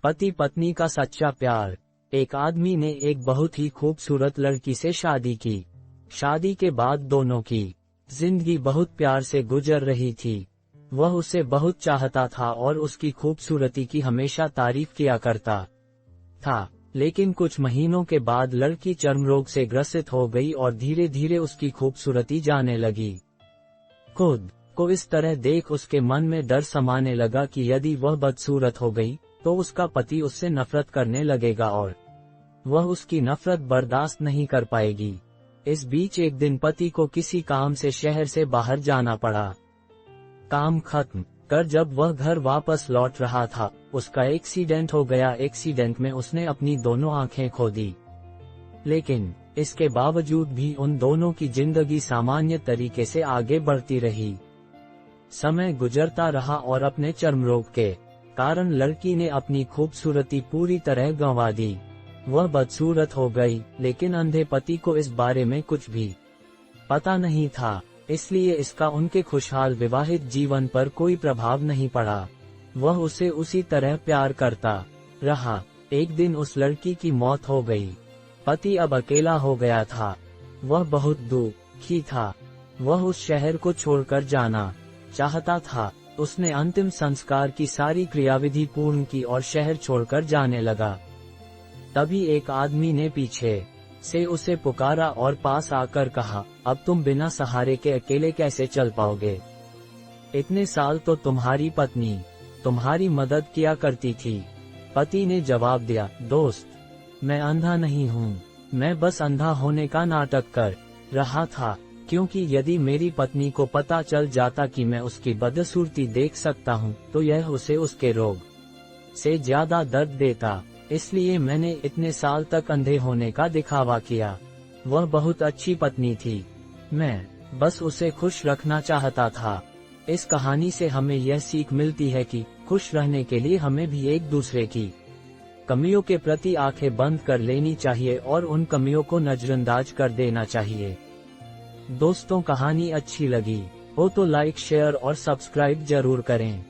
पति पत्नी का सच्चा प्यार। एक आदमी ने एक बहुत ही खूबसूरत लड़की से शादी की। शादी के बाद दोनों की जिंदगी बहुत प्यार से गुजर रही थी। वह उसे बहुत चाहता था और उसकी खूबसूरती की हमेशा तारीफ किया करता था। लेकिन कुछ महीनों के बाद लड़की चर्म रोग से ग्रसित हो गई और धीरे धीरे उसकी खूबसूरती जाने लगी। खुद को इस तरह देख उसके मन में डर समाने लगा कि यदि वह बदसूरत हो गई तो उसका पति उससे नफरत करने लगेगा और वह उसकी नफरत बर्दाश्त नहीं कर पाएगी। इस बीच एक दिन पति को किसी काम से शहर से बाहर जाना पड़ा। काम खत्म कर जब वह घर वापस लौट रहा था, उसका एक्सीडेंट हो गया। एक्सीडेंट में उसने अपनी दोनों आंखें खो दी, लेकिन इसके बावजूद भी उन दोनों की जिंदगी सामान्य तरीके से आगे बढ़ती रही। समय गुजरता रहा और अपने चर्म रोग के कारण लड़की ने अपनी खूबसूरती पूरी तरह गंवा दी। वह बदसूरत हो गई, लेकिन अंधे पति को इस बारे में कुछ भी पता नहीं था, इसलिए इसका उनके खुशहाल विवाहित जीवन पर कोई प्रभाव नहीं पड़ा। वह उसे उसी तरह प्यार करता रहा। एक दिन उस लड़की की मौत हो गई। पति अब अकेला हो गया था। वह बहुत दुखी था। वह उस शहर को छोड़कर जाना चाहता था। उसने अंतिम संस्कार की सारी क्रियाविधि पूर्ण की और शहर छोड़कर जाने लगा। तभी एक आदमी ने पीछे से उसे पुकारा और पास आकर कहा, अब तुम बिना सहारे के अकेले कैसे चल पाओगे? इतने साल तो तुम्हारी पत्नी तुम्हारी मदद किया करती थी। पति ने जवाब दिया, दोस्त, मैं अंधा नहीं हूँ, मैं बस अंधा होने का नाटक कर रहा था, क्योंकि यदि मेरी पत्नी को पता चल जाता कि मैं उसकी बदसूरती देख सकता हूँ तो यह उसे उसके रोग से ज्यादा दर्द देता। इसलिए मैंने इतने साल तक अंधे होने का दिखावा किया। वह बहुत अच्छी पत्नी थी, मैं बस उसे खुश रखना चाहता था। इस कहानी से हमें यह सीख मिलती है कि खुश रहने के लिए हमें भी एक दूसरे की कमियों के प्रति आंखें बंद कर लेनी चाहिए और उन कमियों को नजरअंदाज कर देना चाहिए। दोस्तों, कहानी अच्छी लगी हो तो लाइक, शेयर और सब्सक्राइब जरूर करें।